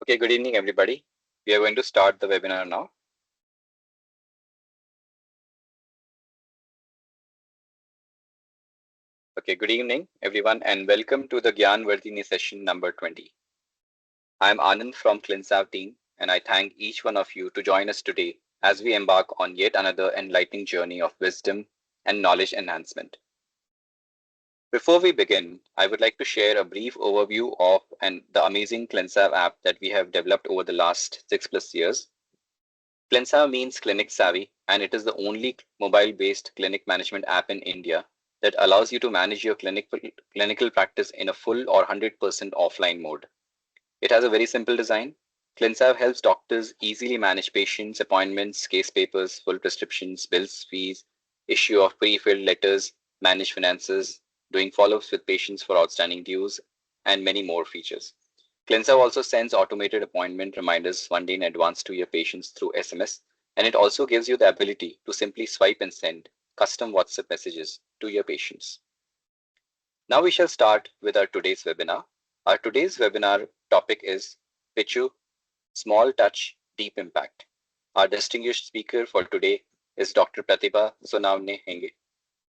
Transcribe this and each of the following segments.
Okay, good evening, everybody. We are going to start the webinar now. Okay, good evening, everyone, and welcome to the Gyan Vardhini session number 20. I am Anand from ClinSav team, and I thank each one of you to join us today as we embark on yet another enlightening journey of wisdom and knowledge enhancement. Before we begin, I would like to share a brief overview of the amazing ClinSav app that we have developed over the last 6+ years. ClinSav means Clinic Savvy, and it is the only mobile-based clinic management app in India that allows you to manage your clinical practice in a full or 100% offline mode. It has a very simple design. ClinSav helps doctors easily manage patients, appointments, case papers, full prescriptions, bills, fees, issue of pre-filled letters, manage finances, doing follow-ups with patients for outstanding dues, and many more features. ClinSav also sends automated appointment reminders 1 day in advance to your patients through SMS, and it also gives you the ability to simply swipe and send custom WhatsApp messages to your patients. Now we shall start with our today's webinar. Our today's webinar topic is Pichu, Small Touch, Deep Impact. Our distinguished speaker for today is Dr. Pratibha Sonawne Henge.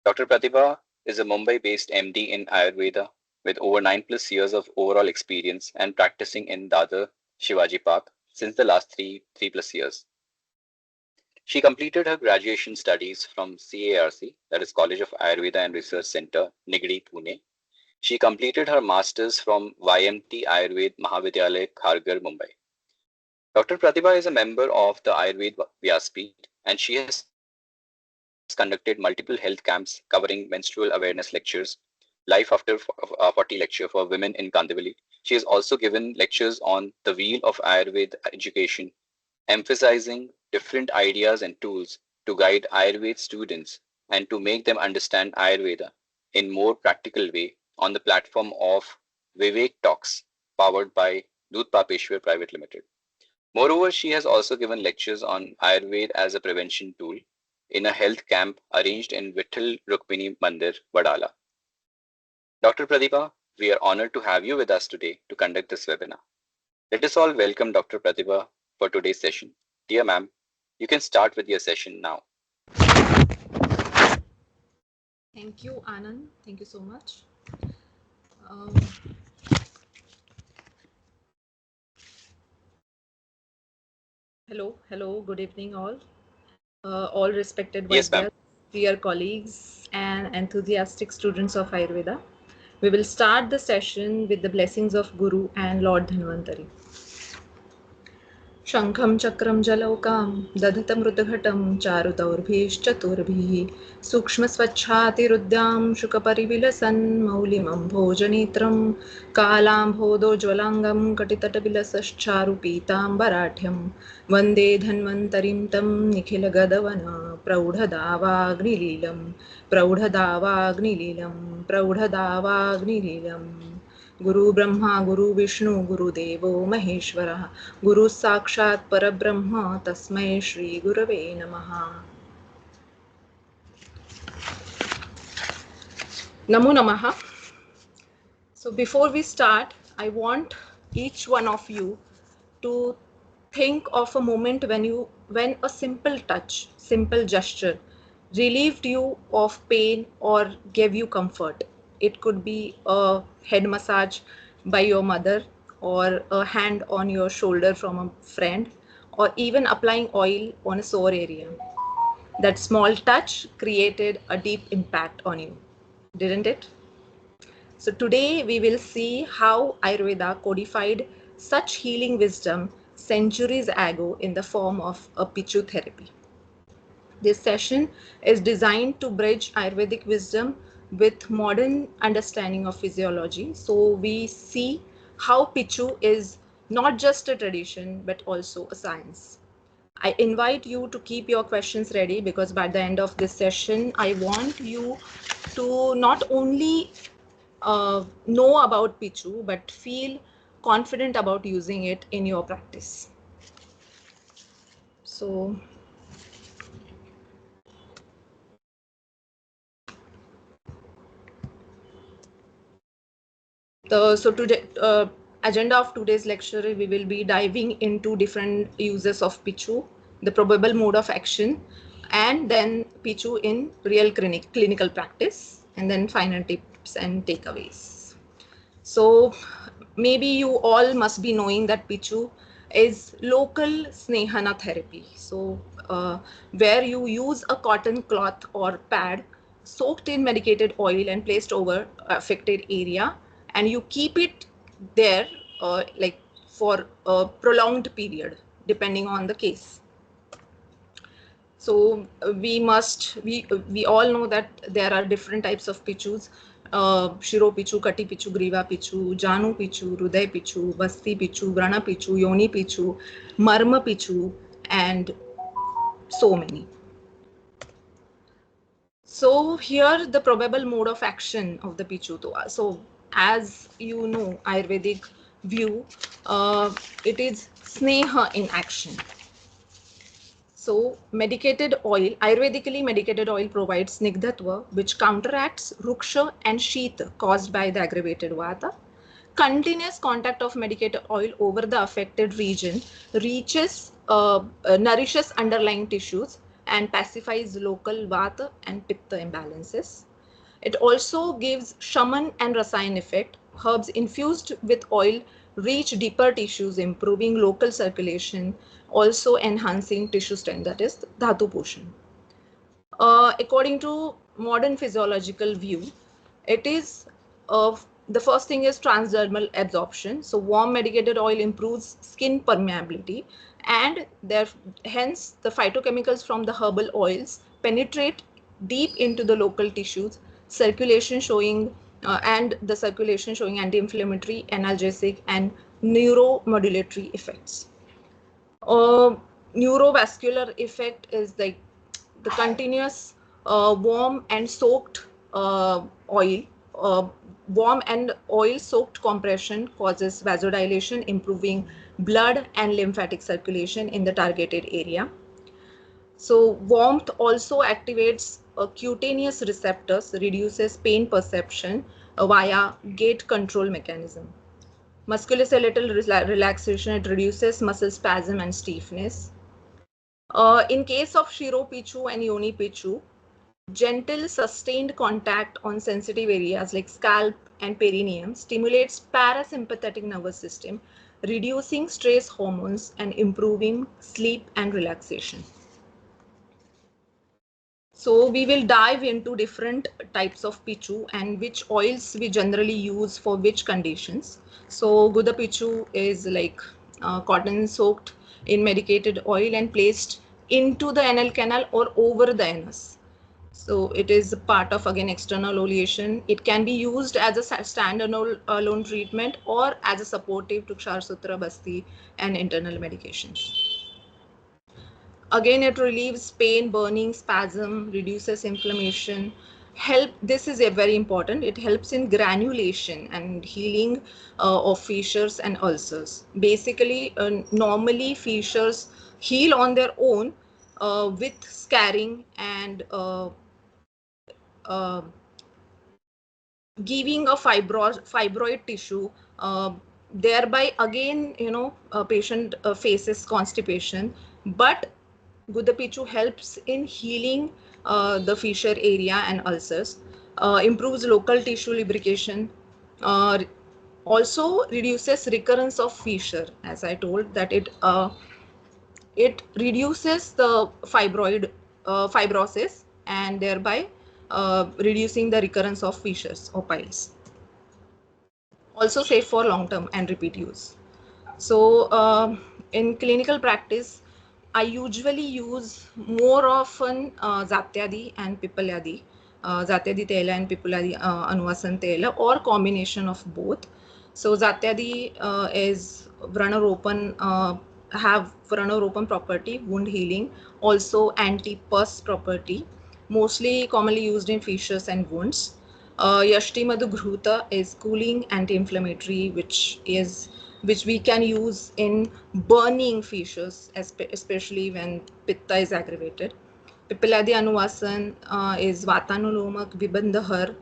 Dr. Pratibha is a Mumbai-based MD in Ayurveda with over 9+ years of overall experience and practicing in Dadar, Shivaji Park since the last 3+ years. She completed her graduation studies from CARC, that is College of Ayurveda and Research Center, Nigadi, Pune. She completed her masters from YMT Ayurved Mahavidyalaya, Kharghar, Mumbai. Dr. Pratibha is a member of the Ayurveda Vyaspeeth, and she has conducted multiple health camps covering menstrual awareness lectures, Life After 40 lecture for women in Kandivali. She has also given lectures on the wheel of Ayurveda education, emphasizing different ideas and tools to guide Ayurveda students and to make them understand Ayurveda in more practical way on the platform of Vivek Talks, powered by Doodh Papeshwar Private Limited. Moreover, she has also given lectures on Ayurveda as a prevention tool in a health camp arranged in Vitthal Rukmini Mandir, Vadala. Dr. Pratibha, we are honored to have you with us today to conduct this webinar. Let us all welcome Dr. Pratibha for today's session. Dear ma'am, you can start with your session now. Thank you, Anand. Thank you so much. Hello, good evening all respected Yes, ma'am. Vaidyas, dear colleagues and enthusiastic students of Ayurveda. We will start the session with the blessings of Guru and Lord Dhanvantari. शङ्खं चक्रं जलौकां दधतमृतघटं चारुदौर्भिश्चतुर्भिः सूक्ष्मस्वच्छातिरुद्यां शुकपरिविलसन् मौलिमं भोजनेत्रं कालाम्भोदोज्ज्वलाङ्गं कटितटविलसश्चारुपीताम्बराढ्यं वन्दे धन्वन्तरिं तं निखिलगदवनं प्रौढदावाग्निलीलं गुरु ब्रह्मा गुरु विष्णु गुरुदेवो महेश्वरः गुरु साक्षात् परब्रह्म तस्मै श्री गुरवे नमः. Namo Namaha. So before we start, I want each one of you to think of a moment when a simple touch, simple gesture relieved you of pain or gave you comfort. It could be a head massage by your mother, or a hand on your shoulder from a friend, or even applying oil on a sore area. That small touch created a deep impact on you, didn't it? So today we will see how Ayurveda codified such healing wisdom centuries ago in the form of a Pichu therapy. This session is designed to bridge Ayurvedic wisdom with modern understanding of physiology. So we see how Pichu is not just a tradition but also a science. I invite you to keep your questions ready, because by the end of this session, I want you to not only know about Pichu but feel confident about using it in your practice. So today agenda of today's lecture, we will be diving into different uses of Pichu, the probable mode of action, and then Pichu in real clinical practice, and then final tips and takeaways. So maybe you all must be knowing that Pichu is local snehana therapy. So where you use a cotton cloth or pad soaked in medicated oil and placed over affected area, and you keep it there like for a prolonged period depending on the case. So we all know that there are different types of pichus. Shiro pichu, Kati pichu, Griva pichu, Janu pichu, Ruday pichu, Basti pichu, Vrana pichu, Yoni pichu, Marma pichu, and so many. So here the probable mode of action of the pichu. So as you know, Ayurvedic view, it is sneha in action. So medicated oil, Ayurvedically medicated oil provides snigdhatva, which counteracts ruksha and sheath caused by the aggravated vata. Continuous contact of medicated oil over the affected region nourishes underlying tissues and pacifies local vata and pitta imbalances. It also gives shaman and rasayan effect. Herbs infused with oil reach deeper tissues, improving local circulation, also enhancing tissue strength, that is dhatu poshan. According to modern physiological view, it is the first thing is transdermal absorption. So warm medicated oil improves skin permeability, and hence the phytochemicals from the herbal oils penetrate deep into the local tissues, circulation showing the circulation showing anti-inflammatory, analgesic, and neuromodulatory effects. Neurovascular effect is like the continuous warm and soaked oil. Warm and oil soaked compression causes vasodilation, improving blood and lymphatic circulation in the targeted area. So warmth also activates cutaneous receptors, reduces pain perception via gate control mechanism. Musculoskeletal relaxation, it reduces muscle spasm and stiffness. In case of Shiro Pichu and Yoni Pichu, gentle sustained contact on sensitive areas like scalp and perineum stimulates parasympathetic nervous system, reducing stress hormones and improving sleep and relaxation. So we will dive into different types of pichu and which oils we generally use for which conditions. So Guda pichu is like cotton soaked in medicated oil and placed into the anal canal or over the anus. So it is part of, again, external oleation. It can be used as a standalone treatment or as a supportive to Kshar Sutra, Basti, and internal medications. Again, it relieves pain, burning, spasm, reduces inflammation. This is a very important. It helps in granulation and healing of fissures and ulcers. Basically, normally fissures heal on their own with scarring and giving a fibroid tissue. Thereby, again, a patient faces constipation, but Guda Pichu helps in healing the fissure area and ulcers, improves local tissue lubrication, also reduces recurrence of fissure. As I told, that it reduces the fibrosis and thereby reducing the recurrence of fissures or piles. Also safe for long-term and repeat use. So in clinical practice, I usually use more often Zatyadi and Pipalyadi, Zatyadi Tela and Pipalyadi Anuvasan Tela, or combination of both. So Zatyadi is Vranaropan, have Vranaropan property, wound healing, also anti-pus property, mostly commonly used in fissures and wounds. Yashti Madhu Ghruta is cooling, anti-inflammatory, which we can use in burning fissures, especially when pitta is aggravated. Pipaladi Anuvasan is Vatanulomak Vibandhar.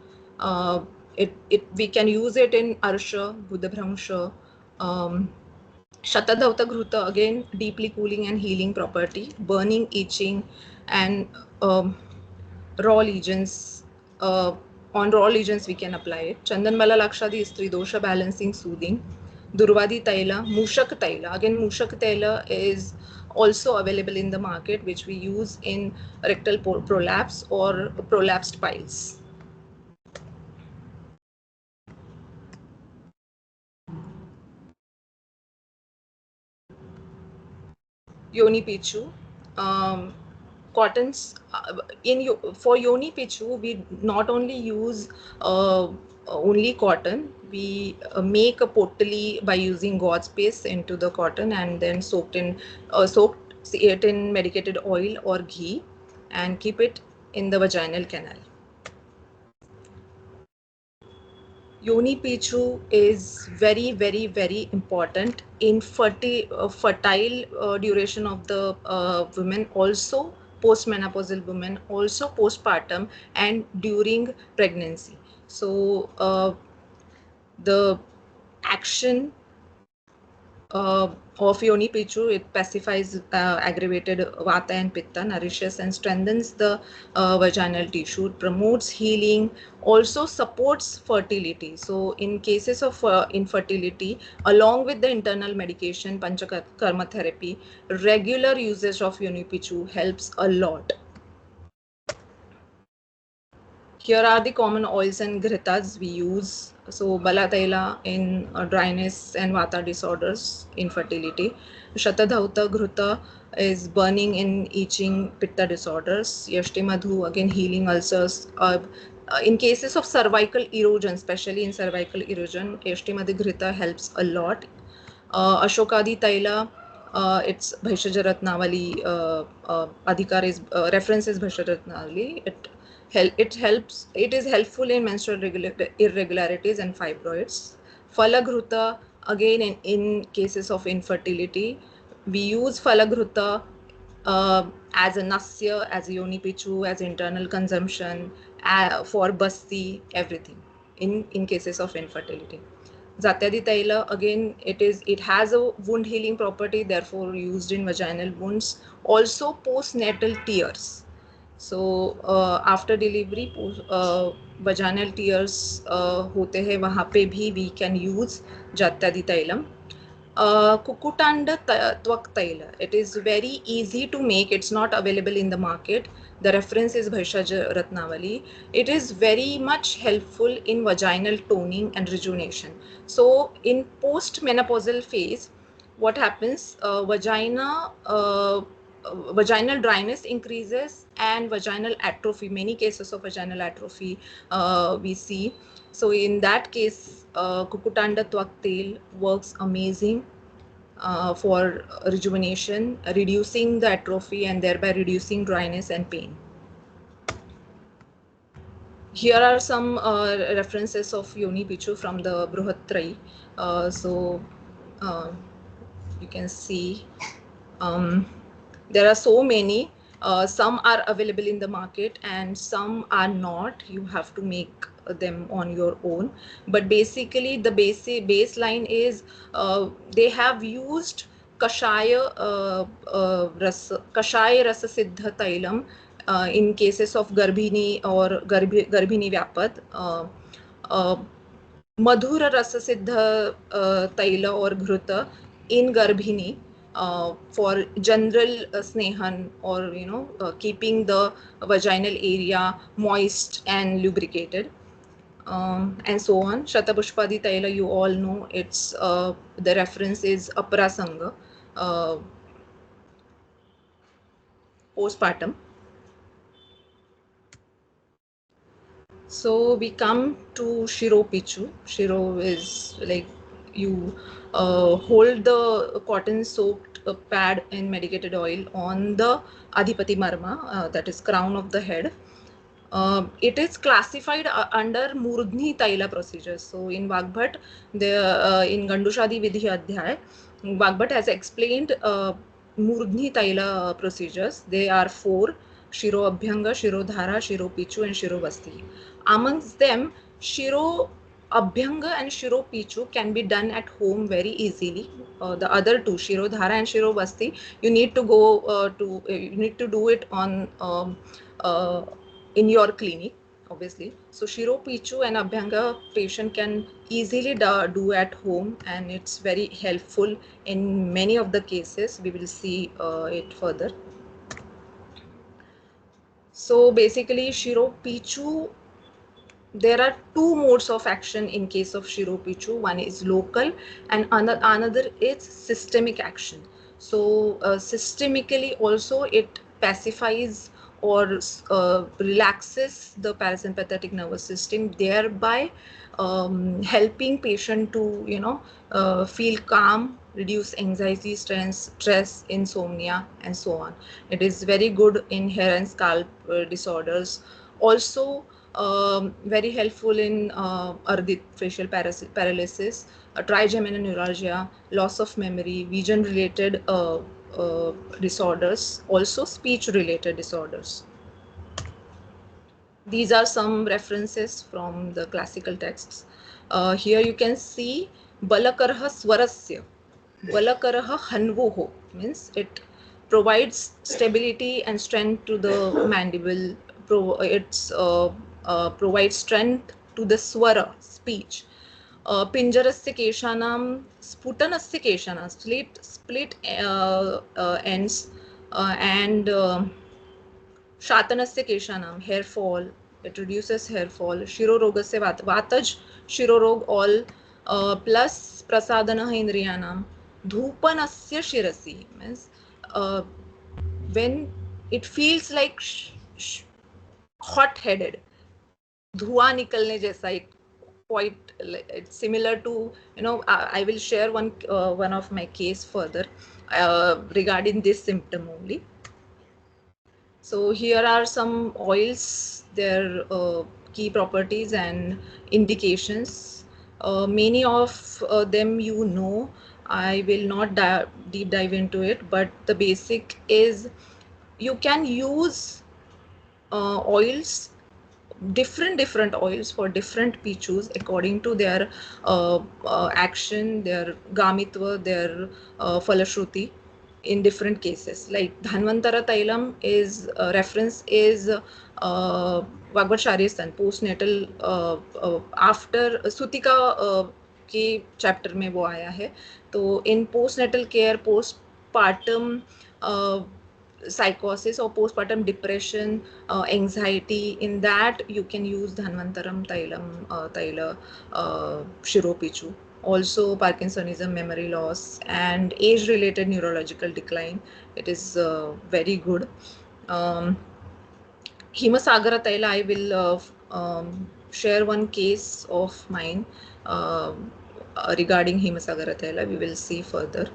We can use it in Arsha, Buddha Bhramsha, Shatadhavta Ghruta, again deeply cooling and healing property, burning, itching, and raw lesions. On raw lesions we can apply it. Chandanbala Lakshadi is Tridosha balancing, soothing. Durvadi Taila, Mushak Taila. Again, Mushak Taila is also available in the market, which we use in rectal prolapse or prolapsed piles. Yoni Pichu. Cottons for Yoni Pichu, we not only use only cotton. We make a pottery by using God's paste into the cotton and then soaked it in medicated oil or ghee and keep it in the vaginal canal. Yoni Pichu is very, very, very important in fertile duration of the women, also postmenopausal women, also postpartum and during pregnancy. So the action of Yoni Pichu, it pacifies aggravated Vata and Pitta, nourishes and strengthens the vaginal tissue, it promotes healing, also supports fertility. So in cases of infertility, along with the internal medication, Panchakarma therapy, regular usage of Yoni Pichu helps a lot. Here are the common oils and ghritas we use. So Bala Taila in dryness and Vata disorders, infertility. Shatadhauta Ghruta is burning in itching Pitta disorders. Yashti Madhu, again healing ulcers. In cases of cervical erosion, especially in cervical erosion, Yashti Madhu Ghrita helps a lot. Ashokadi Taila, it's Bhaishya Ratnavali, Adhikar is reference is Bhaishya Ratnavali. It is helpful in menstrual irregularities and fibroids. Falagruta, again in cases of infertility, we use Falagruta as a nasya, as a yoni pichu, as internal consumption, for basti, everything in cases of infertility. Zatyadi Taila, again, it has a wound healing property, therefore used in vaginal wounds. Also postnatal tears. So after delivery, vaginal tears होते हैं, वहाँ पे भी we can use Jatyadi Tailam. Kukutanda Twak Taila. It is very easy to make. It's not available in the market. The reference is Bhaishya Ratnavali. It is very much helpful in vaginal toning and rejuvenation. So in post-menopausal phase, what happens? Vaginal dryness increases and vaginal atrophy. Many cases of vaginal atrophy we see. So in that case, Kukutanda Twak Tel works amazing for rejuvenation, reducing the atrophy and thereby reducing dryness and pain. Here are some references of Yoni Pichu from the Bruhatrayi. You can see there are so many. Some are available in the market and some are not. You have to make them on your own. But basically, the baseline is they have used Kashaya Rasa Siddha Tailam in cases of Garbhini or Garbhini Vyapat. Madhura Rasa Siddha Taila or Ghruta in Garbhini. For general snehan or keeping the vaginal area moist and lubricated, and so on. Shatapushpadi Taila, you all know, it's the reference is Aprasanga, postpartum. So we come to Shiro Pichu. Shiro is like you hold the cotton soaked pad in medicated oil on the Adhipati Marma, that is crown of the head. It is classified under Murdhni Taila procedures. So in Vagbhat, in Gandushadi Vidhi Adhyay, Vagbhat has explained Murdhni Taila procedures. They are 4: Shiro Abhyanga, Shiro Dhara, Shiro Pichu and Shiro Basti. Amongst them, Shiro Abhyanga and Shiropichu can be done at home very easily. The other two, Shirodhara and Shirobasti, you need to go you need to do it on uh, in your clinic, obviously. So Shiropichu and Abhyanga patient can easily do at home, and it's very helpful in many of the cases. We will see it further. So basically, Shiropichu, there are two modes of action in case of Shiropichu. One is local and another is systemic action. So systemically also it pacifies or relaxes the parasympathetic nervous system, thereby helping patient to feel calm, reduce anxiety, stress, insomnia, and so on. It is very good in hair and scalp disorders. Also very helpful in ardit facial paralysis, trigeminal neuralgia, loss of memory, vision related disorders, also speech related disorders. These are some references from the classical texts. Here you can see Balakarha Swarasya. Balakarha Hanvoho means it provides stability and strength to the mandible. It provides strength to the swara, speech. Pinjarasya keshanam sputanasya keshanam, split ends, and शातनस्य केशानाम, hair fall, it reduces hair fall. शिरोरोगस्य वातज शिरोरोग all, plus प्रसादनः इंद्रियाणाम, धूपनस्य शिरसि means when it feels like hot headed, धुआं निकलने जैसा, quite it's similar to, I will share one of my case further regarding this symptom only. So here are some oils, their key properties and indications. Many of them you know. I will not deep dive into it, but the basic is you can use oils, different oils for different pichus according to their action, their gamitva, their falashruti in different cases. Like Dhanvantara Tailam is reference is Bhagavad Sharisthan postnatal, after Sutika के chapter में वो आया है. तो इन postnatal care, postpartum psychosis or postpartum depression, anxiety, in that you can use Dhanvantaram Tailam, Taila, Shiropichu. Also Parkinsonism, memory loss, and age-related neurological decline. It is very good. Himasagara Taila, I will share one case of mine regarding Himasagara Taila. We will see further.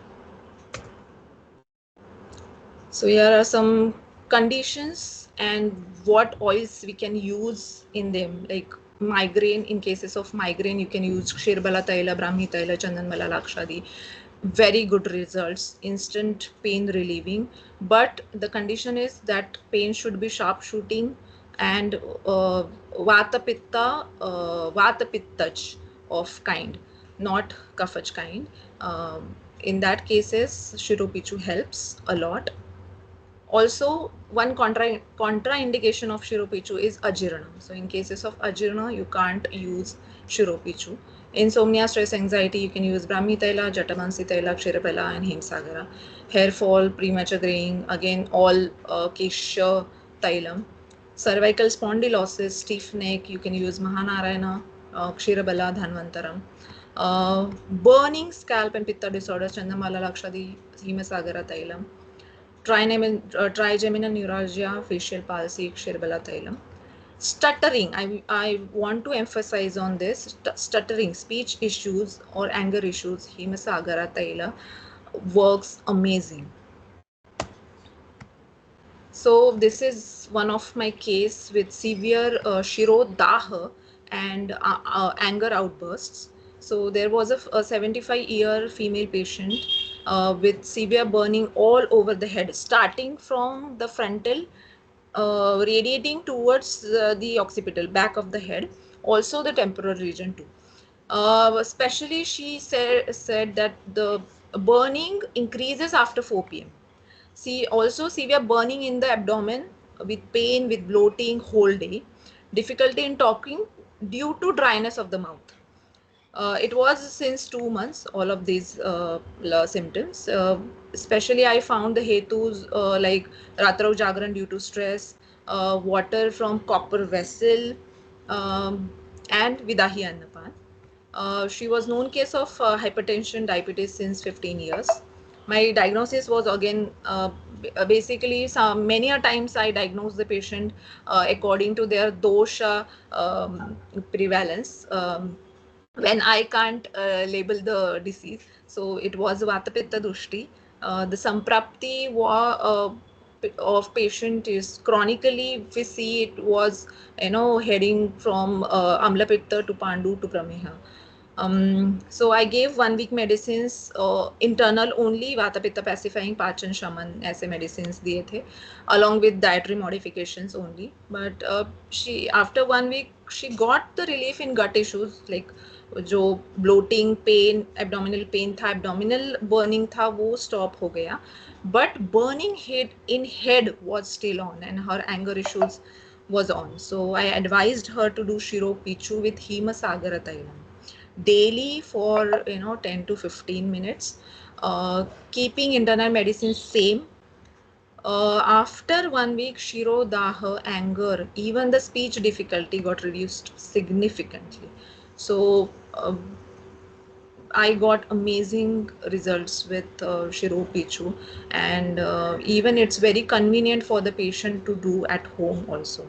So here are some conditions and what oils we can use in them. Like migraine, in cases of migraine, you can use Kshirbala Taila, Brahmi Taila, Chandanbala Lakshadi. Very good results, instant pain relieving. But the condition is that pain should be sharp shooting and Vata Pittach of kind, not Kafach kind. In that cases, Shiropichu helps a lot. Also, one contraindication of Shiropichu is Ajirna. So in cases of Ajirna, you can't use Shiropichu. Insomnia, stress, anxiety, you can use Brahmi Taila, Jatamansi Taila, Kshirapala, and Himsagara. Hair fall, premature graying, again all Kesha Tailam. Cervical spondylosis, stiff neck, you can use Mahanarayana, Kshirabala, Dhanvantaram. Burning scalp and Pitta disorders, Chandamala Lakshadi, Himasagara Tailam. Trigeminal neuralgia, facial palsy, Kshirbala Tailam. Stuttering, I want to emphasize on this. Stuttering, speech issues or anger issues, Himasagara Taila works amazing. So this is one of my case with severe Shirodaha and anger outbursts. So there was a 75-year female patient with severe burning all over the head, starting from the frontal, radiating towards the occipital, back of the head, also the temporal region too. Especially she said that the burning increases after 4 p.m. See, also severe burning in the abdomen with pain, with bloating whole day, difficulty in talking due to dryness of the mouth. It was since 2 months, all of these symptoms. Especially, I found the hetus like Ratrav Jagran due to stress, water from copper vessel, um, and Vidahi Annapan. She was known case of hypertension, diabetes since 15 years. My diagnosis was again basically many a times I diagnosed the patient according to their dosha prevalence. When I can't label the disease. So it was Vata Pitta Dushti. The Samprapti of patient is chronically, if we see it was, heading from Amla Pitta to Pandu to Prameha. So I gave 1 week medicines, internal only, Vata Pitta pacifying, Pachan Shaman ऐसे medicines दिए थे, along with dietary modifications only. But she, after 1 week, she got the relief in gut issues like जो bloating, pain, abdominal pain था, abdominal burning था, वो stop हो गया. But burning head in head was still on, and her anger issues was on. So I advised her to do Shiro Pichu with Hemasagara Tailam daily for 10 to 15 minutes, keeping internal medicine same. After 1 week, Shiro, Daha, anger, even the speech difficulty got reduced significantly. So I got amazing results with Shiro Pichu, and even it's very convenient for the patient to do at home also.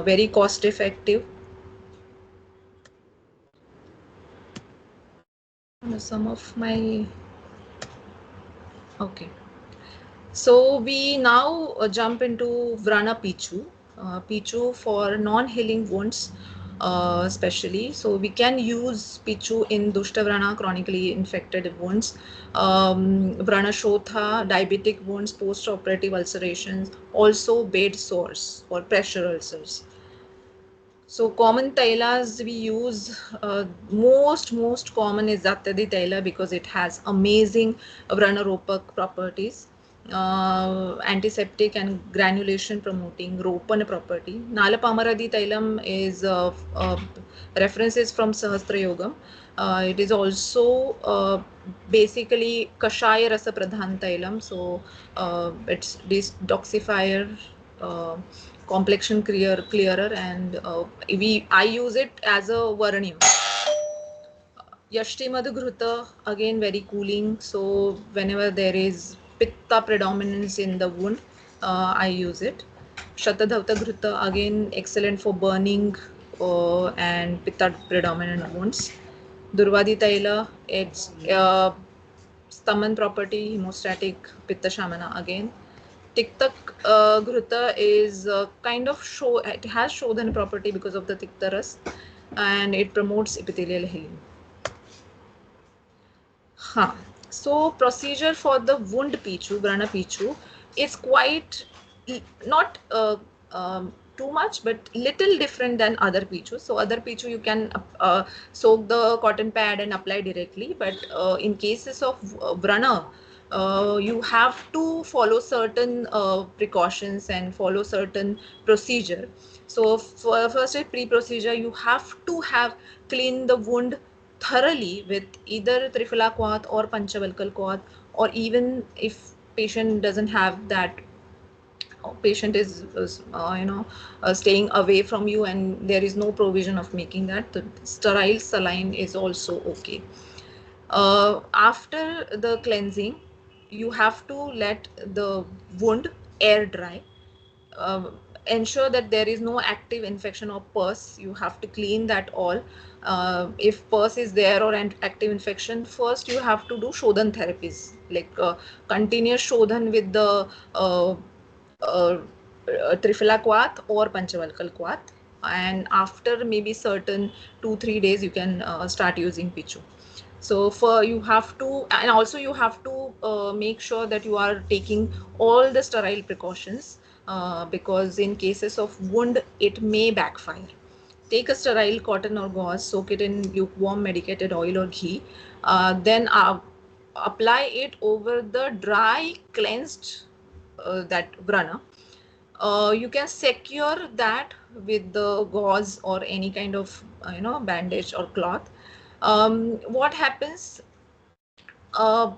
Very cost effective. Some of my okay. So we now jump into Vrana Pichu, Pichu for non-healing wounds, especially. So we can use Pichu in Dushta Vrana, chronically infected wounds, Vrana Shotha, diabetic wounds, post-operative ulcerations, also bed sores or pressure ulcers. So common tailas we use, most common is Zatyadi taila because it has amazing Vranaropak properties, antiseptic and granulation promoting, Ropan property. Nalapamaradi tailam is references from Sahastra Yogam. It is also basically Kashaya Rasa Pradhan tailam, so it's detoxifier, complexion clearer, and I use it as a Varanium. Yashti Madhugruta, again very cooling. So whenever there is pitta predominance in the wound, I use it. Shatadhavta Ghruta, again excellent for burning and pitta predominant wounds. Durvadi Taila, it's Staman property, hemostatic pitta shamana again. Tiktak Ghruta is kind of it has Shodhan property because of the Tiktaras, and it promotes epithelial healing. Huh. So procedure for the wound pichu, Vrana pichu, is quite not too much, but little different than other pichu. So other pichu you can soak the cotton pad and apply directly, but in cases of Vrana, you have to follow certain precautions and follow certain procedure. So for first aid pre-procedure, you have to have clean the wound thoroughly with either Trifala Quath or Panchavalkal Quath, or even if patient doesn't have that, patient is staying away from you and there is no provision of making that, the sterile saline is also okay. After the cleansing, you have to let the wound air dry. Ensure that there is no active infection or pus. You have to clean that all. If pus is there or an active infection, first you have to do Shodhan therapies, like continuous Shodhan with the Trifala Quath or Panchavalkal Quath. And after maybe certain 2-3 days, you can start using Pichu. So for you have to, and also you have to make sure that you are taking all the sterile precautions, because in cases of wound, it may backfire. take a sterile cotton or gauze, soak it in lukewarm medicated oil or ghee, then apply it over the dry cleansed that vrana. You can secure that with the gauze or any kind of bandage or cloth. What happens uh,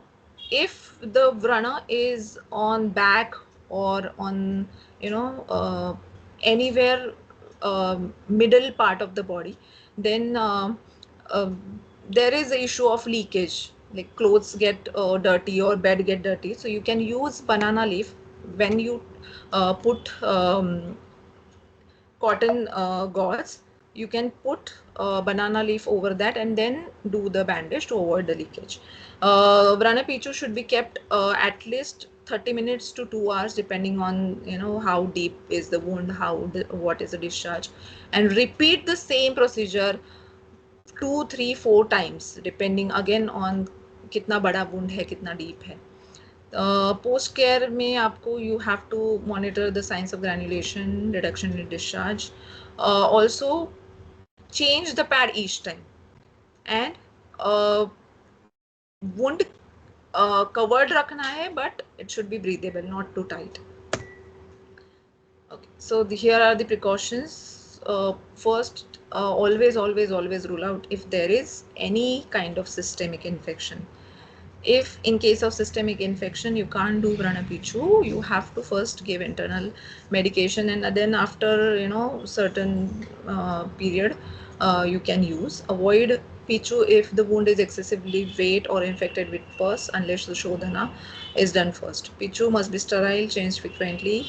if the vrana is on back or on anywhere middle part of the body, then uh, there is a issue of leakage, like clothes get dirty or bed get dirty. So you can use banana leaf when you put cotton gauze. You can put banana leaf over that and then do the bandage to avoid the leakage. Vrana pichu should be kept at least 30 minutes to 2 hours, depending on how deep is the wound, what is the discharge, and repeat the same procedure 2 3 4 times, depending again on कितना बड़ा wound है, कितना deep है. Post care में आपको you have to monitor the signs of granulation, reduction in discharge, also change the pad each time, and wound covered रखना है, but it should be breathable, not too tight. Okay, so here are the precautions. First, always rule out if there is any kind of systemic infection. If in case of systemic infection you can't do vrana pichu, you have to first give internal medication, and then after certain period you can use. Avoid pichu if the wound is excessively wet or infected with pus, unless the shodhana is done first. Pichu must be sterile, changed frequently,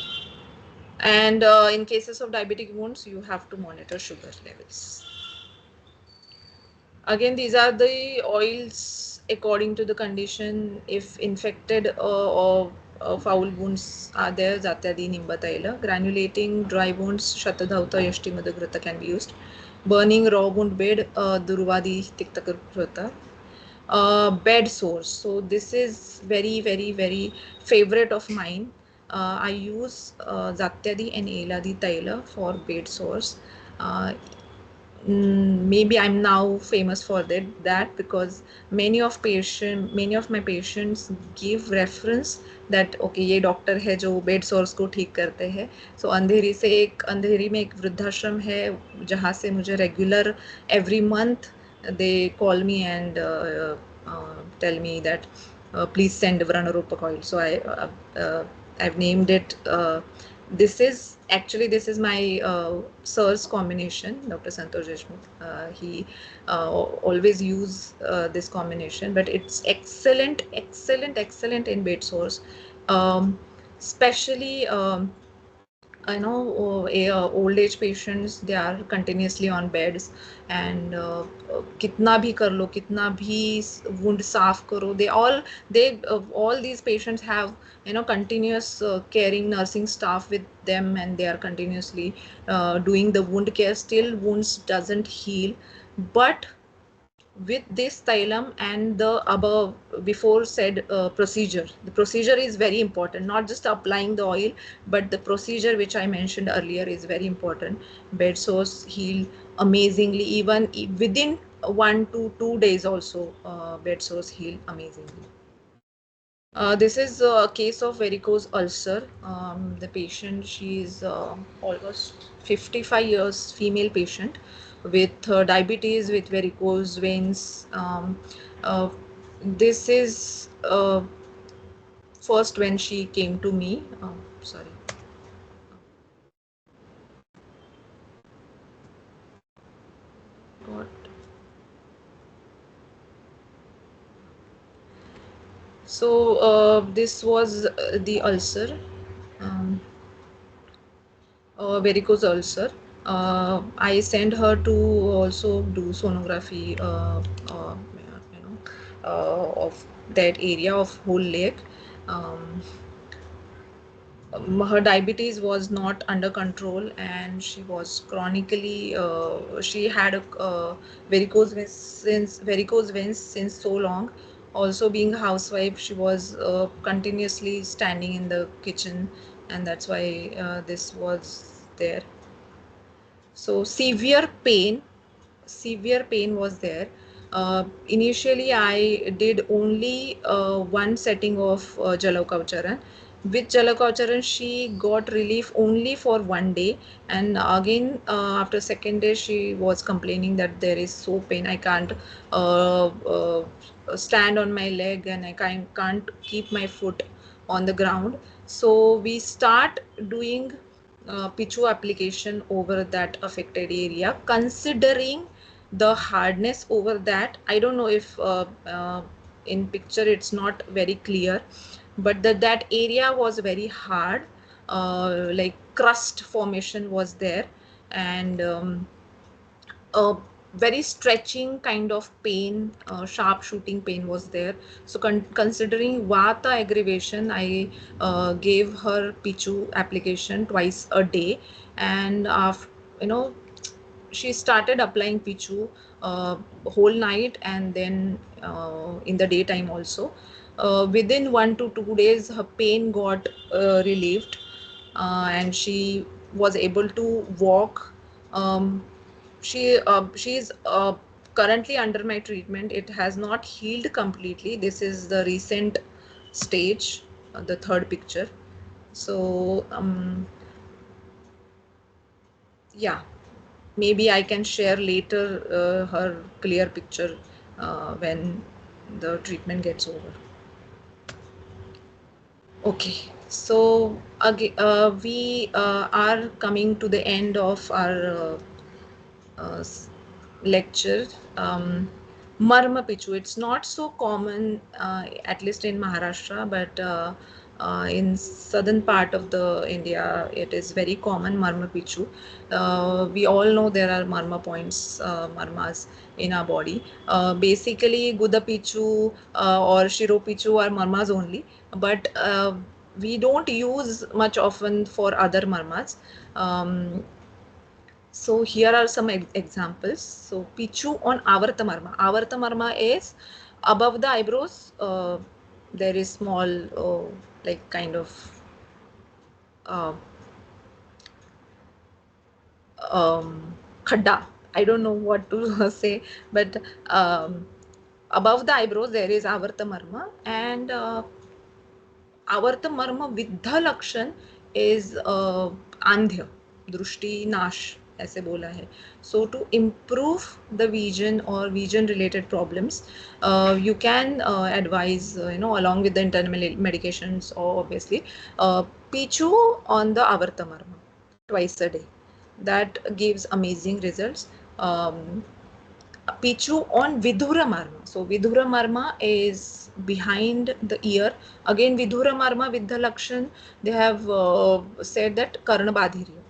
and in cases of diabetic wounds you have to monitor sugar levels. Again, these are the oils according to the condition. If infected or foul wounds are there, Zatyadi Nimba Taila. Granulating dry wounds, Shatadhauta Yashti Madhagrata can be used. Burning raw wound bed, Durvadi Tiktakarvrata. Bed sores. So this is very favorite of mine. I use Zatyadi and Eladi Taila for bed sores. Maybe I'm now famous for that because many of my patients give reference that okay, ये doctor है जो bed source को ठीक करते हैं. सो अंधेरी में एक वृद्धाश्रम है जहाँ से मुझे regular every month they call me and tell me that please send Vranaropak oil. So I've named it. This is my sir's combination, Dr. Santosh Deshmukh. He always use this combination, but it's excellent in bed sores, especially I know old age patients, they are continuously on beds, and kitna bhi kar lo, kitna bhi wound saaf karo, all these patients have continuous caring nursing staff with them, and they are continuously doing the wound care. Still wounds doesn't heal, but with this Thailam and the above before said procedure, the procedure is very important, not just applying the oil, but the procedure which I mentioned earlier is very important. Bed sores heal amazingly, even within 1 to 2 days also. Bed sores heal amazingly. This is a case of varicose ulcer. The patient, she is almost 55 years, female patient with diabetes, with varicose veins. This is first when she came to me. Sorry. What? So this was the ulcer, varicose ulcer. I sent her to also do sonography of that area of whole leg. Her diabetes was not under control, and she was chronically she had a varicose veins since so long. Also, being a housewife, she was continuously standing in the kitchen, and that's why this was there. So severe pain was there. Initially, I did only one setting of Jalokavacharan. With Jalokavacharan, she got relief only for one day, and again after second day, she was complaining that there is so pain. I can't stand on my leg, and I can't keep my foot on the ground. So we start doing Pichu application over that affected area, considering the hardness over that. I don't know if in picture it's not very clear, but that area was very hard, like crust formation was there, and a very stretching kind of pain, sharp shooting pain was there. So considering vata aggravation, I gave her Pichu application twice a day, and after, you know, she started applying Pichu whole night, and then in the daytime also. Within 1 to 2 days, her pain got relieved, and she was able to walk. Um, she is currently under my treatment. It has not healed completely. This is the recent stage, the third picture. So yeah, maybe I can share later her clear picture when the treatment gets over. Okay, so again, we are coming to the end of our lecture. Marma Pichu, it's not so common, at least in Maharashtra, but in southern part of the India, it is very common, Marma Pichu. We all know there are Marma points, Marmas in our body. Basically, Guda Pichu or Shiro Pichu are Marmas only, but we don't use much often for other Marmas. So here are some examples. So Pichu on Avarta Marma. Avarta Marma is above the eyebrows. There is small, like kind of uh, khadda. I don't know what to say, but above the eyebrows there is Avarta Marma, and Avarta Marma Viddha Lakshan is Andhya, Drushti Nash, ऐसे बोला है. So to improve the vision or vision related problems, you can advise, along with the internal medications, or obviously, Pichu on the Avarta Marma twice a day. That gives amazing results. Pichu on Vidura Marma. So Vidura Marma is behind the ear. Again, Vidura Marma with the Lakshan, they have said that Karna Badhirya.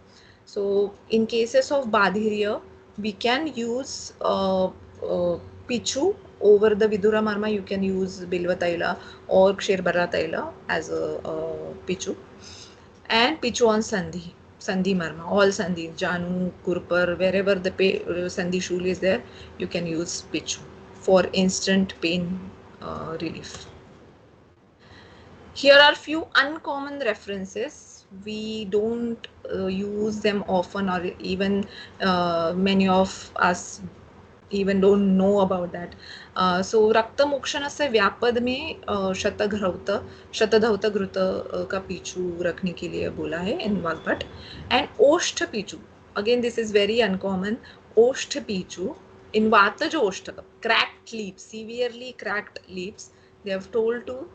So in cases of Badhirya, we can use Pichu over the Vidura Marma. You can use Bilva Taila or Ksherbara Taila as a Pichu. And Pichu on Sandhi. Sandhi Marma, all Sandhi, Janu, Kurpar, wherever the Sandhi shul is there, you can use Pichu for instant pain relief. Here are few uncommon references. We don't use them often, or even many of us even don't know about that. So रक्तमोक्षण से व्यापद में शतधौत घृत का पीछू रखने के लिए बोला है in वाग्भट. And ओष्ठ पीछू, again this is very uncommon. ओष्ठ पीछू in वातज ओष्ठ, cracked lips, severely cracked lips, they have told to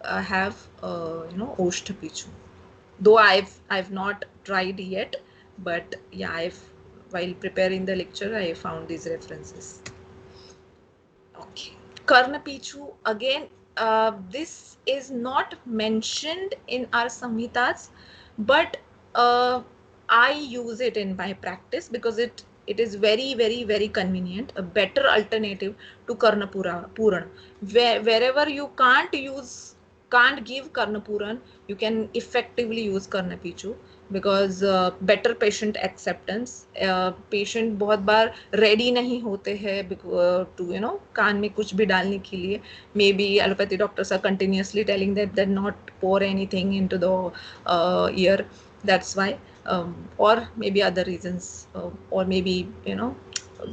have ओष्ठ पीछू. Though I've not tried yet, but yeah, while preparing the lecture, I found these references. Okay, Karna Pichu, again, this is not mentioned in our Samhitas, but I use it in my practice because it is very, very, very convenient, a better alternative to Karna Puran. Wherever you can't give Karna Puran, you can effectively use Karna Pichu, because better patient acceptance. Patient बहुत बार ready नहीं होते हैं to कान में कुछ भी डालने के लिए. Maybe allopathy doctors are continuously telling that they're not pour anything into the ear. That's why. or maybe other reasons, or maybe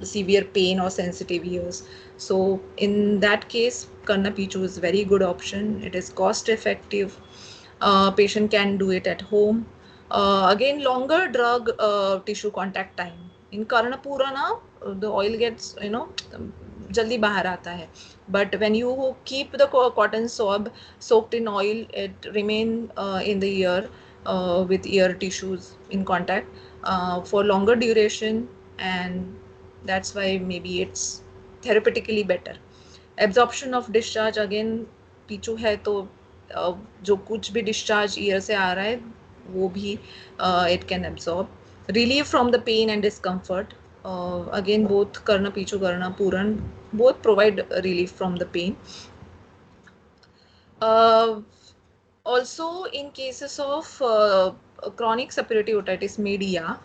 severe pain or sensitive ears. So in that case, Karna Pichu is very good option. It is cost effective. Patient can do it at home. Again, longer drug tissue contact time. In Karnapura now, the oil gets jaldi bahar aata hai. But when you keep the cotton swab soaked in oil, it remain in the ear with ear tissues in contact for longer duration, and that's why maybe it's therapeutically better. Absorption of discharge, again पीछू है तो जो कुछ भी discharge year से आ रहा है वो भी it can absorb. Relief from the pain and discomfort. Again, both Karna Pichu, Karna Puran, both provide relief from the pain. Also, in cases of chronic suppurative otitis media,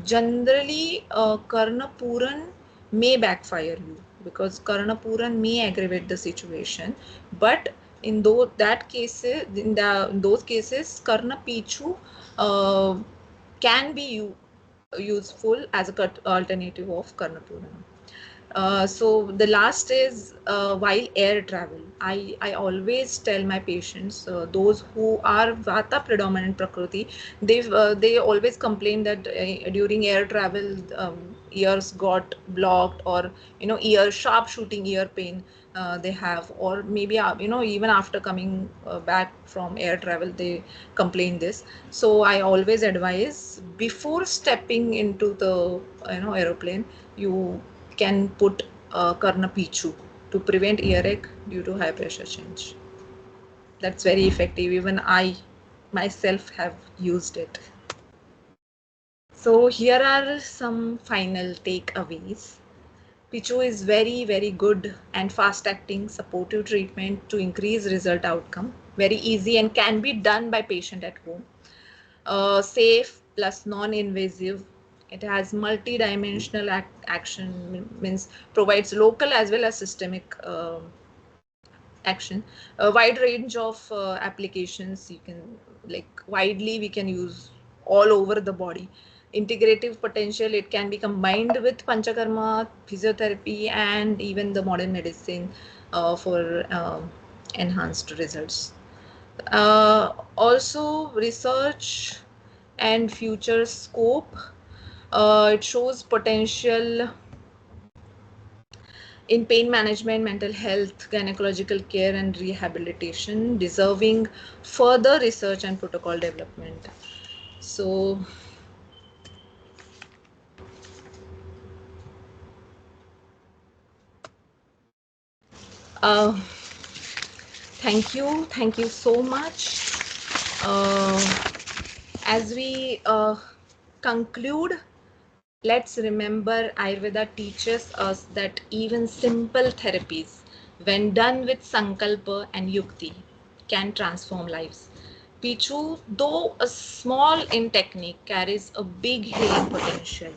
generally Karnapuran may backfire you, because Karnapuran may aggravate the situation. But in those cases, Karna Pichu can be useful as a alternative of Karnapuran. So the last is while air travel. I always tell my patients, those who are Vata predominant Prakriti, they always complain that during air travel ears got blocked, or ear sharp shooting ear pain they have, or maybe even after coming back from air travel they complain this. So I always advise, before stepping into the aeroplane, you can put Karna Pichu to prevent earache due to high pressure change. That's very effective. Even I myself have used it. So here are some final takeaways. Pichu is very, very good and fast acting supportive treatment to increase result outcome. Very easy and can be done by patient at home. Safe plus non-invasive. It has multi-dimensional action, means provides local as well as systemic action. A wide range of applications. You can, like, widely we can use all over the body. Integrative potential, it can be combined with panchakarma, physiotherapy, and even the modern medicine for enhanced results. Also research and future scope. It shows potential in pain management, mental health, gynecological care, and rehabilitation, deserving further research and protocol development. So, thank you so much. As we conclude, let's remember Ayurveda teaches us that even simple therapies, when done with Sankalpa and Yukti, can transform lives. Pichu, though a small in technique, carries a big healing potential.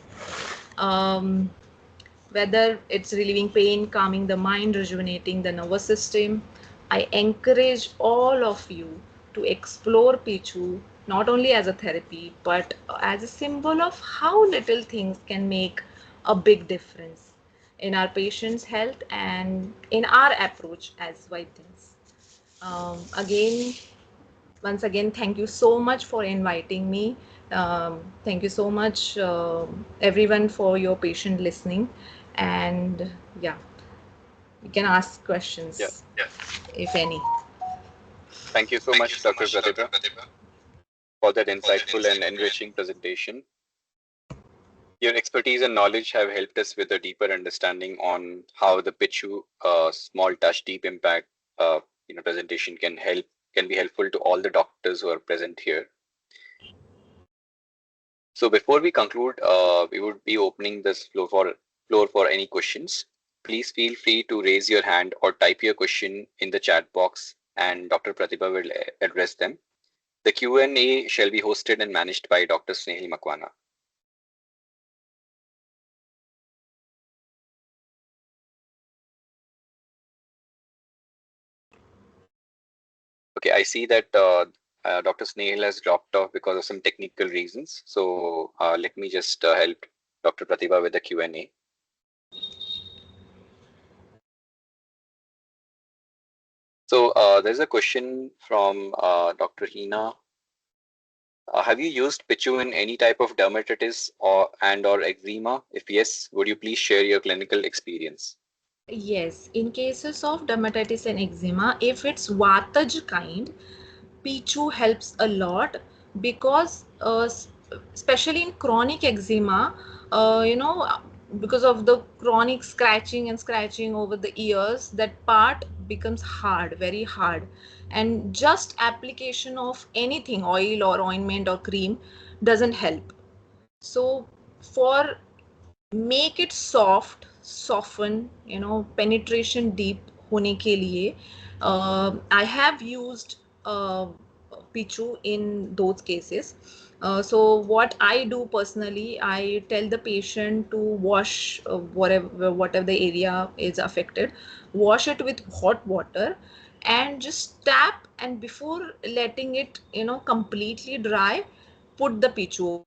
Um, whether it's relieving pain, calming the mind, rejuvenating the nervous system, I encourage all of you to explore Pichu not only as a therapy but as a symbol of how little things can make a big difference in our patients' health and in our approach as Vaidyas. Again, once again, thank you so much for inviting me. Thank you so much, everyone, for your patient listening. And yeah, you can ask Yeah. questions, if any. Thank you so much, Dr. Pratibha, for that insightful and enriching presentation. Your expertise and knowledge have helped us with a deeper understanding on how the Pichu small touch, deep impact presentation can be helpful to all the doctors who are present here. So before we conclude, we would be opening this floor for any questions. Please feel free to raise your hand or type your question in the chat box, and Dr. Pratibha will address them. The Q&A shall be hosted and managed by Dr. Snehal Makwana. Okay, I see that Dr. Snehal has dropped off because of some technical reasons. So let me just help Dr. Pratibha with the Q&A. So there's a question from Dr. Hina. Have you used Pichu in any type of dermatitis or eczema? If yes, would you please share your clinical experience? Yes, in cases of dermatitis and eczema, if it's Vataj kind, Pichu helps a lot because especially in chronic eczema, because of the chronic scratching over the ears, that part becomes hard, very hard. And just application of anything, oil or ointment or cream, doesn't help. So for make it soft, soften, penetration deep होने के लिए I have used Pichu in those cases. So what I do personally, I tell the patient to wash whatever the area is affected, wash it with hot water and just tap, and before letting it completely dry, put the Pichu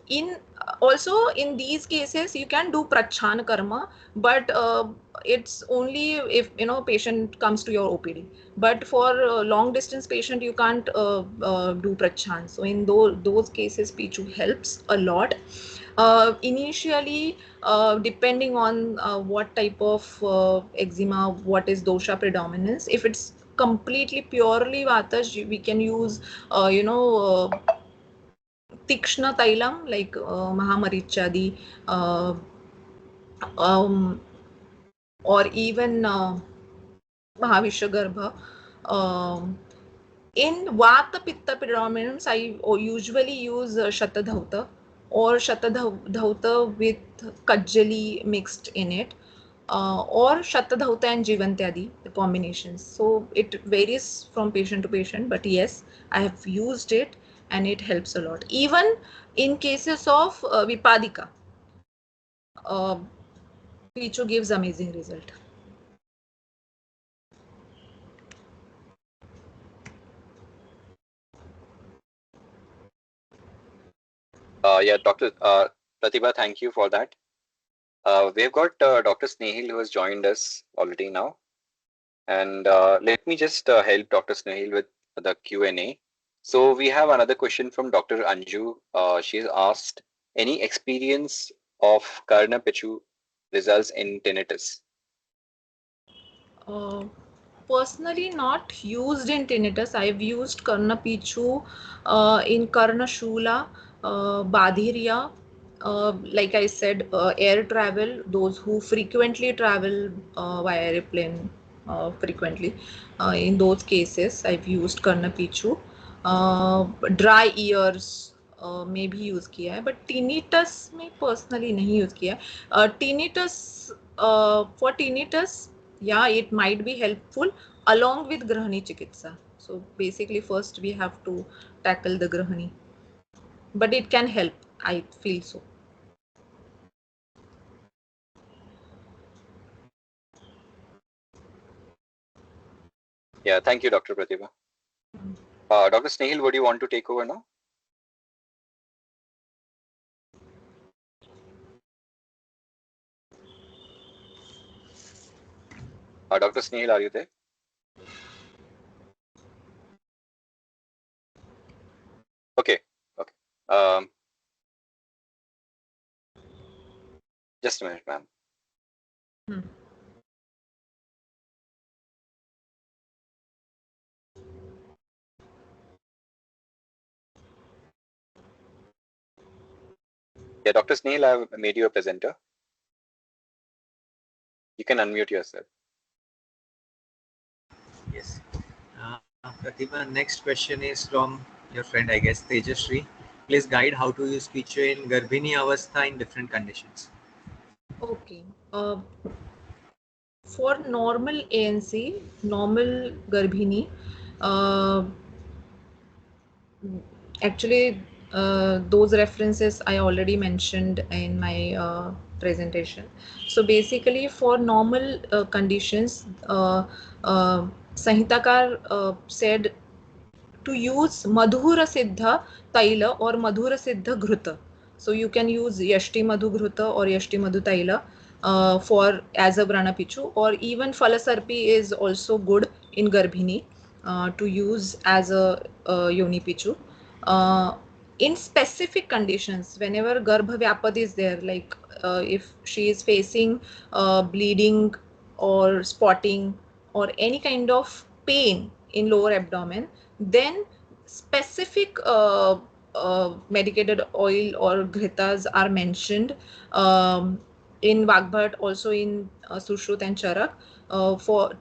in. Also in these cases you can do prachyan karma, but it's only if patient comes to your OPD, but for long distance patient you can't do prachyan. So in those cases Pichu helps a lot. Initially, depending on what type of eczema, what is dosha predominance, if it's completely purely vatas, we can use Tikshna Tailam like Mahamarichadi, um, or even Mahavishagarbha. Um, in Vata Pitta predominance, I usually use Shatadhauta or Shatadhauta with Kajjali mixed in it. Or Shatadhauta and Jivantyadi, the combinations. So it varies from patient to patient, but yes, I have used it and it helps a lot. Even in cases of Vipadika, uh, Pichu gives amazing result. Yeah, Dr. Pratibha, thank you for that. We've got Dr. Snehal who has joined us already now. And let me just help Dr. Snehal with the Q&A. So we have another question from Dr. Anju. She's asked, any experience of Karna Pichu results in tinnitus? Uh, Personally, not used in tinnitus. I've used Karna Pichu in Karna Shula, Badhirya. Like I said, air travel, those who frequently travel via airplane frequently. In those cases, I've used Karna Pichu. Dry ears में भी use किया है, but tinnitus में personally नहीं use किया है. Tinnitus for tinnitus, yeah, it might be helpful along with grahani chikitsa. So basically first we have to tackle the grahani, but it can help, I feel so. Yeah, thank you, Dr. Pratibha. Dr. Snehal, would you want to take over now? Dr. Snehal, are you there? Okay, okay. Just a minute, ma'am. Yeah, Dr. Snehal, I have made you a presenter. You can unmute yourself. Yes. Pratibha, next question is from your friend, I guess, Tejashree. Please guide how to use Pichu in Garbhini Avastha in different conditions. Okay. For normal ANC, normal Garbhini, uh, actually those references I already mentioned in my presentation. So basically for normal conditions, Sahitakar said to use Madhura Siddha Taila or Madhura Siddha Ghruta. So you can use Yashti Madhu Ghruta or Yashti Madhu Taila for as a Vrana Pichu, or even Falasarpi is also good in Garbhini to use as a Yoni Pichu. In specific conditions, whenever Garbha Vyapad is there, like if she is facing bleeding or spotting or any kind of pain in lower abdomen, then specific medicated oil or ghritas are mentioned in Vagbhat, also in Sushrut and Charak for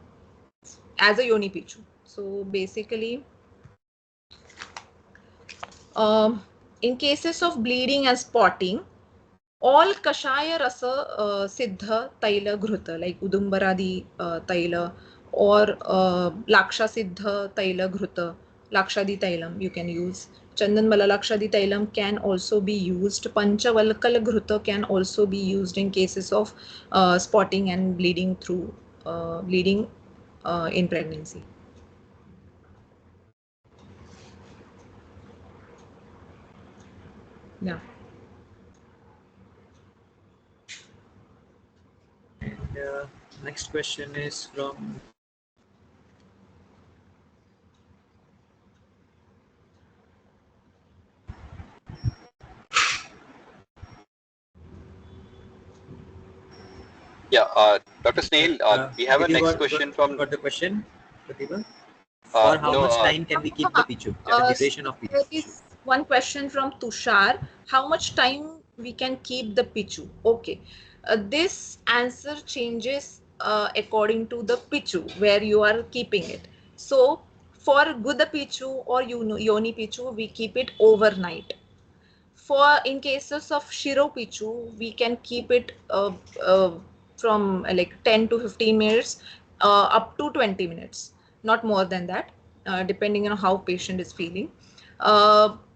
as a Yoni Pichu. So basically, in cases of bleeding and spotting, all Kashaya Rasa Siddha Taila Ghruta, like Udumbaradi Taila or Laksha Siddha Taila Ghruta, Lakshadi Tailam you can use. Chandanmala Lakshadi Tailam can also be used. Panchavalkal Ghruta can also be used in cases of spotting and bleeding through bleeding in pregnancy. Yeah. And next question is from Yeah, Dr. Snail, we have a did you next question from. got the question, Pratibha? For how No, much time can we keep the pichu? The duration of There pichu. is one question from Tushar. How much time we can keep the pichu? Okay. This answer changes according to the pichu where you are keeping it. So for Guda pichu or Yoni pichu, we keep it overnight. For in cases of Shiro pichu, we can keep it from like 10 to 15 minutes up to 20 minutes, not more than that, depending on how patient is feeling.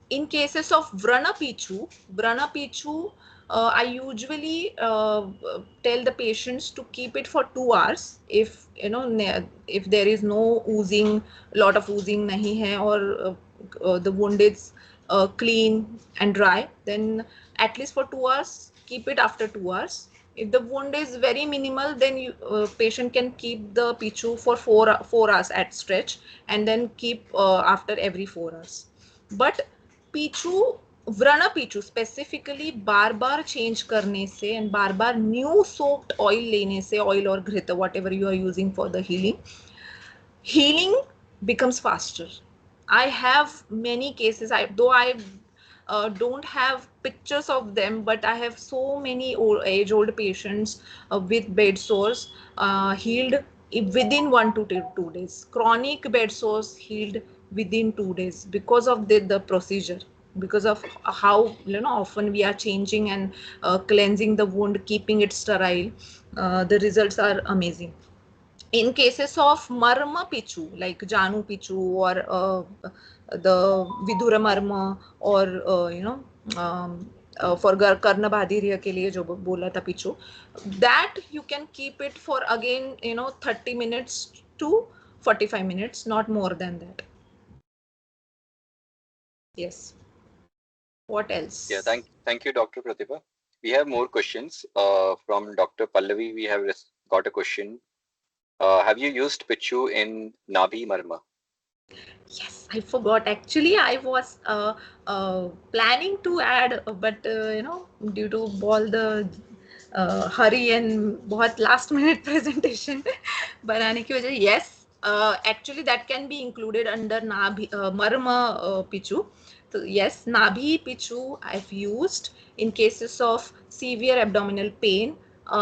In cases of Vrana pichu, I usually tell the patients to keep it for 2 hours. If if there is no oozing, lot of oozing nahi hai, or the wound is clean and dry, then at least for 2 hours. Keep it after 2 hours. If the wound is very minimal, then you patient can keep the pichu for 4 hours at stretch, and then keep after every 4 hours. But pichu व्रण पीचू specifically बार बार change करने से and बार बार new soaked oil लेने से, ऑयल और घृत whatever you are using for the healing becomes faster. I have many cases, though I don't have pictures of them, but I have so many age-old patients with bed sores healed within 1 to 2 days. Chronic bed sores healed within 2 days because of the procedure, because of how often we are changing and cleansing the wound, keeping it sterile. The results are amazing. In cases of marma pichu, like Janu pichu or the Vidura marma, or for karna bhadirya ke liye jo bola tha pichu, that you can keep it for again 30 minutes to 45 minutes, not more than that. Yes. What else? Yeah, thank you, Dr. Pratibha. We have more questions from Dr. Pallavi. We have got a question. Have you used Pichu in Nabhi Marma? Yes, I forgot. Actually, I was planning to add, but due to all the hurry and बहुत last minute presentation बनाने की वजह, yes, actually that can be included under Nabhi Marma Pichu. So yes, Nabhi Pichu I've used in cases of severe abdominal pain,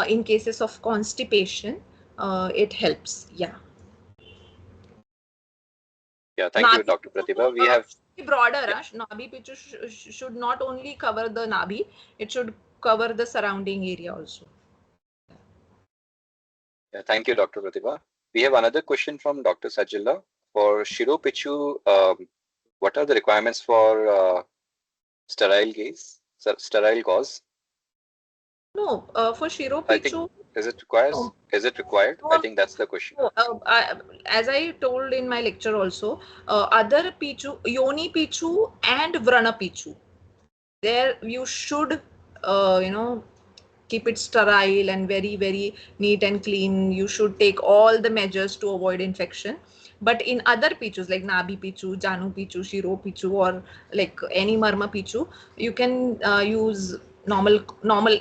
in cases of constipation, it helps. Yeah. Yeah, thank you, Nabhi Dr. Pratibha. We pichu have. broader. Yeah, Nabhi pichu should not only cover the Nabhi, it should cover the surrounding area also. yeah, thank you, Dr. Pratibha. We have another question from Dr. Sajilla. For Shiro Pichu, what are the requirements for sterile gauze? No, for Shiro I think, Pichu, is it requires? no, Is it required? I no, think that's the question. no. As I told in my lecture also, other Pichu, Yoni Pichu and Vrana Pichu, there you should, keep it sterile and very, very neat and clean. You should take all the measures to avoid infection. But in other pichus like Nabi pichu, Janu pichu, Shiro pichu, or like any Marma pichu, you can use normal,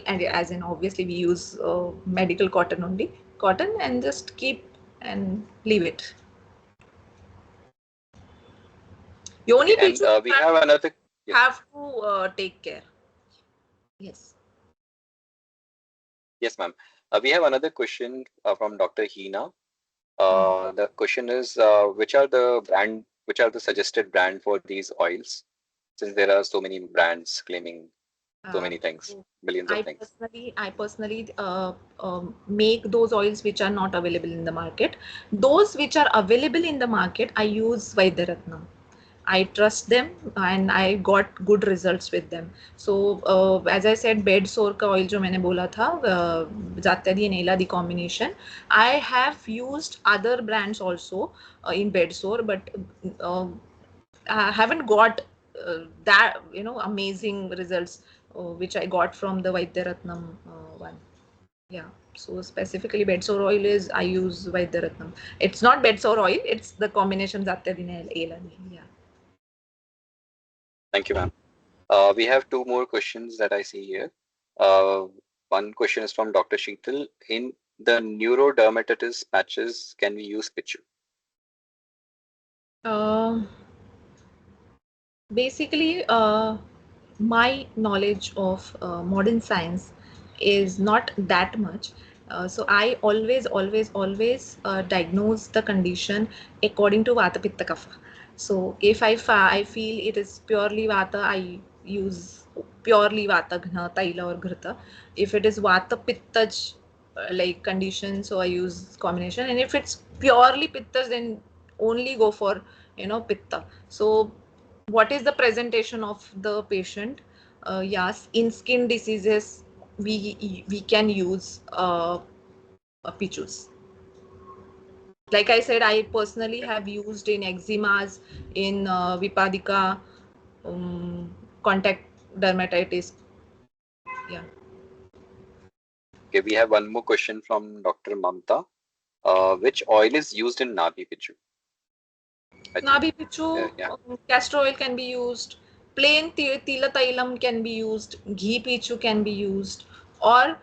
and as in obviously we use medical cotton only, cotton, and just keep and leave it. Okay, Yoni and pichu we have another. Yeah. have to take care. Yes. Yes, ma'am. We have another question from Dr. Hina. The question is, which are the suggested brand for these oils? Since there are so many brands claiming so many things, So billions of things. I personally make those oils which are not available in the market. Those which are available in the market, I use Vaidyaratnam. I trust them and I got good results with them. So as I said, bed sore का oil जो मैंने बोला था, जात्यदी and Ela the combination. I have used other brands also in bed sore, but uh, I haven't got that amazing results which I got from the Vaidyaratnam one. Yeah. So specifically bed sore oil is I use Vaidyaratnam. It's not bed sore oil, it's the combination Zatyadine Elani. Yeah. Thank you, ma'am. We have two more questions that I see here. One question is from Dr. Sheetal. In the neurodermatitis patches, can we use Pichu? Basically, my knowledge of modern science is not that much. So I always diagnose the condition according to Vata Pitta Kapha. So if I feel it is purely Vata, I use purely Vata Ghna, Taila or Ghrita. If it is Vata Pitta like condition, so I use combination. And if it's purely Pitta, then only go for Pitta. So what is the presentation of the patient? Yes, in skin diseases we can use pichus. Like I said, I personally have used in eczemas, in vipadika, contact dermatitis. Yeah. Okay, we have one more question from Dr. Mamta. Which oil is used in Nabi Pichu? I think, Nabi pichu, yeah. castor oil can be used. Plain tila tailam can be used. Ghee pichu can be used. Or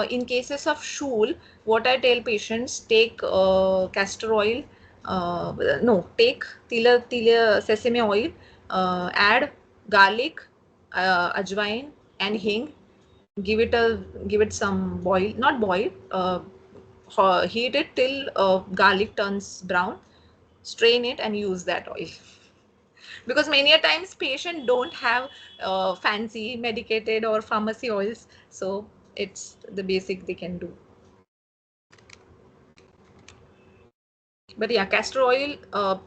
in cases of shul, what I tell patients, take castor oil. No, take tila sesame oil. Add garlic, ajwain, and hing. Give it some boil, not boil. Heat it till garlic turns brown, strain it and use that oil. Because many a times patient don't have fancy medicated or pharmacy oils, so it's the basic they can do. But yeah, castor oil,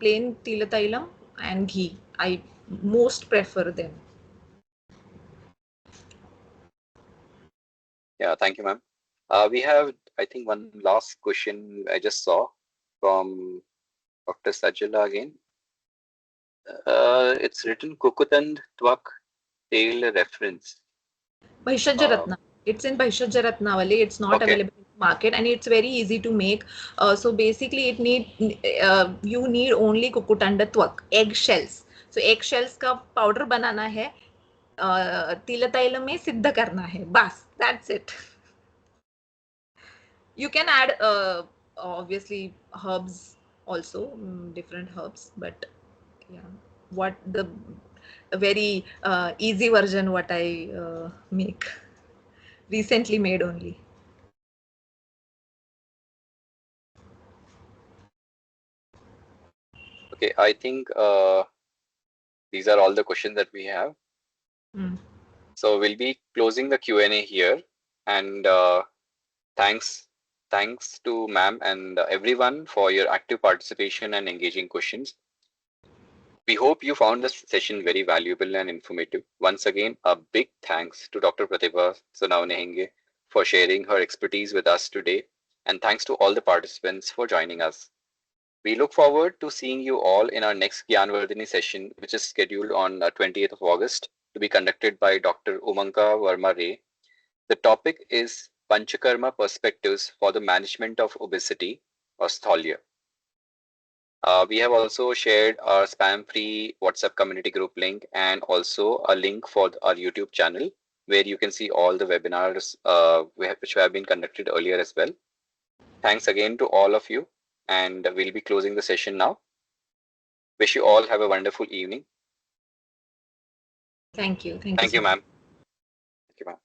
plain tila tailam, and ghee, I most prefer them. Yeah, thank you, ma'am. We have, I think, one last question I just saw from Dr. Sajala again. It's written Kukutand Twak Tail Reference. Bhaishajya Ratna. It's in Bhaishajya Ratnavali. It's not Okay. available in the market and it's very easy to make. So basically, you need only Kukutanda Twak, egg shells. So egg shells का powder बनाना है, तिल तैल में सिद्ध करना है, बस, that's it. You can add obviously herbs also, different herbs, but yeah, what the a very easy version what I make, recently made only. Okay, I think these are all the questions that we have. So we'll be closing the Q&A here. And thanks to ma'am and everyone for your active participation and engaging questions. We hope you found this session very valuable and informative. Once again, a big thanks to Dr. Pratibha Sunavnehenge for sharing her expertise with us today, and thanks to all the participants for joining us. We look forward to seeing you all in our next Gyanvardhini session, which is scheduled on 20th of August to be conducted by Dr. Umanka Verma Ray. The topic is Panchakarma Perspectives for the Management of Obesity or Sthalia. We have also shared our spam-free WhatsApp community group link and also a link for our YouTube channel where you can see all the webinars which have been conducted earlier as well. Thanks again to all of you, and we'll be closing the session now. Wish you all have a wonderful evening. Thank you. Thank you, ma'am. Thank you, ma'am.